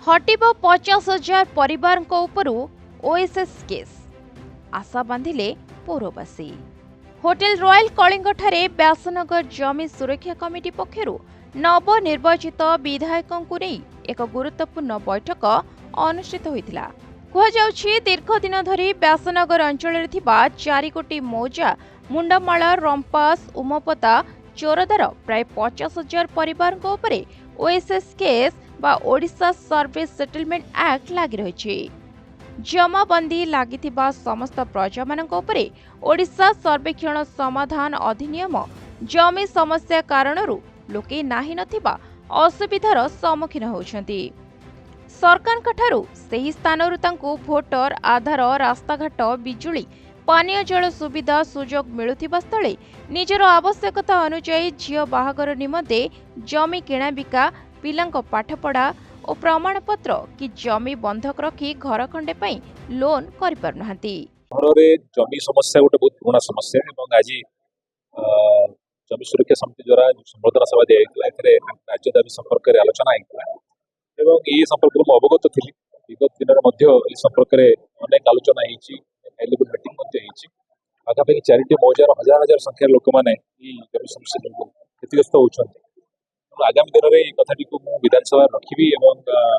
हटिबो 50,000 परिवार OSS case आशा बांधिले पौरवासी। Hotel royal Kalinga ठारे व्यासनगर जमी सुरक्षा कमिटी पक्षरु नवनिर्वाचित विधायकों को नहीं एक गुरुत्वपूर्ण बैठक अनुष्ठित होइतिला। कुहाଯାଉଛି दीर्घ दिन धरी व्यासनगर अंचल 4 कोटी मौजा मुंडमाल रंपास उमपता चोरदार प्राय 50,000 परिवार ओएसएस केस बा ओडिशा सर्विस सेटलमेंट एक्ट लागि रहिछि। जमाबंदी लागिथिबा समस्त प्रजा मानक उपरे ओडिशा सर्वेक्षण समाधान अधिनियम जमी समस्या कारणरू लोके नाही नथिबा असुविधार सम्मुखीन होउछन्ति। सरकार कठारू सेही स्थानरू तांकू भोटर आधार रास्ताघाट बिजुली पानीय जल सुविधा सुजोग मिलुथिबा स्थले निजर आवश्यकता अनुसार झियो बाहागर निमंते जमी किणा बिका पिलांको पाठपढ़ा और प्रमाणपत्र कि जमी बंधक रखी घर खंडे लोन कर जमी समस्या गोटे बहुत पुराना समस्या एवं आज जमी सुरक्षा समिति द्वारा संबोधन सभा दिया राज्य दाबी संपर्क में आलोचना होता ये संपर्क में अवगत थी। विगत दिन संपर्क में अनेक आलोचना मीटिंग पाखापाखि 4टी मौजार हजार हजार संख्यार लोक मैंने जमी समस्या जो क्षतिग्रस्त होती। आगामी दिन में कथाटी को विधानसभा रखी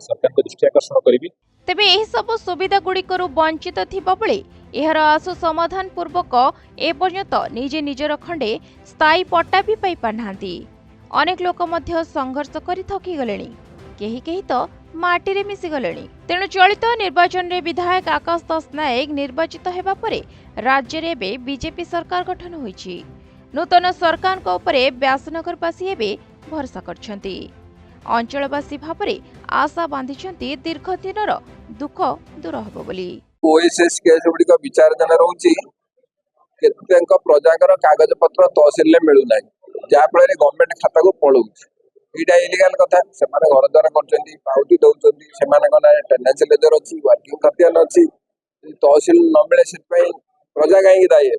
सरकार को दृष्टि आकर्षण करी। तेबे एही सब सुविधा गुड़िकर वंचित थिबा बेले एहर आशु समाधान पूर्वक एपर्यंत निजे निजर खंडे स्थायी पट्टा भी पाई पारनाहांती। अनेक लोक मध्य संघर्ष करी थकी गलेनी, केही केही तो माटी रे मिसी गलेनी। तेणु चलित निर्वाचन रे विधायक आकाश दास नायक निर्वाचित हेबा परे राज्य रे बे बीजेपी सरकार गठन होईछि। नूतन सरकार को उपरे व्यासनगरवासी हेबे भरसा करछन्ति। अंचलवासी भावरे आशा बांधिछन्ति दीर्घ दिनर दुख दूर हबो बोली। ओएसएस केस गुड़िक विचारधन रोचे केतेक प्रजाकर कागज पत्र तहसिल में मिलू ना जहाँफल गवर्नमेंट खाता को पलाऊँ यहाँ इलिगाल कथा से घर द्वार कर दौरान टेनेंसी लेजर अच्छी वर्किंग खतियान अच्छी तहसिल न मिले से प्रजा कहीं दायी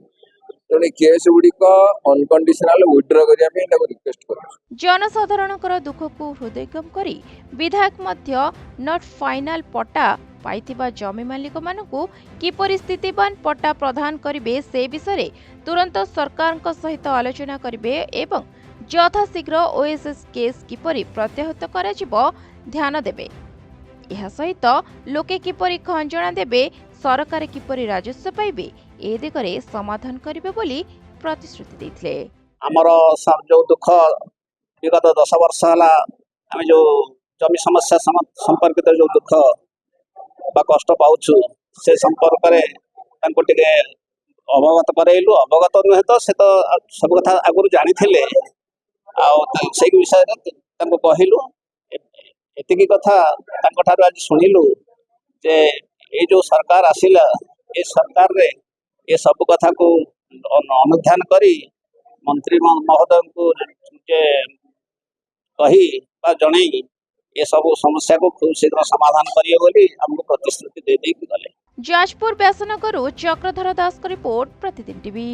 तेणु केस गुड़िक अनकंडीशनल विड्रॉ करने रिक्वेस्ट कर। जनसाधारणकर दुख को हृदयगम करी विधायक मध्य नॉट फाइनल पट्टा पाइथिबा जमी मालिक मानकु किपरि स्थितिवान पट्टा प्रदान करिवे से विषय तुरंत सरकार सहित आलोचना करिवे एवं यथाशीघ्र ओएसएस केस किपरि प्रत्याहृत कराजिबो ध्यान देबे। एहा सहित लोके किपरि खंजणा देबे सरकार किपरि राजस्व पाइबे ए दिगरे समाधान करिवे बोली प्रतिश्रुति दैथिले। हमर जो दुख विगत 10 वर्ष है आम जो जमी समस्या संपर्कित जो दुख बा कष्ट पाउछु से संपर्क में टे अवगत करैलु। अवगत नुहे तो से तो सब कथा आगुरी जानी थे से विषय कहलु एतिकी कथा आज शुणिलु जे ये जो सरकार आसिला ये सरकार रे ये सब कथा को अनुध्यान करी मंत्री महोदय को कही जन ये सब समस्या को खूब शीघ्र समाधान करिए बोली हमको प्रतिश्रुति दे गले। जाजपुर व्यासनगर चक्रधर दास का रिपोर्ट प्रतिदिन टीवी।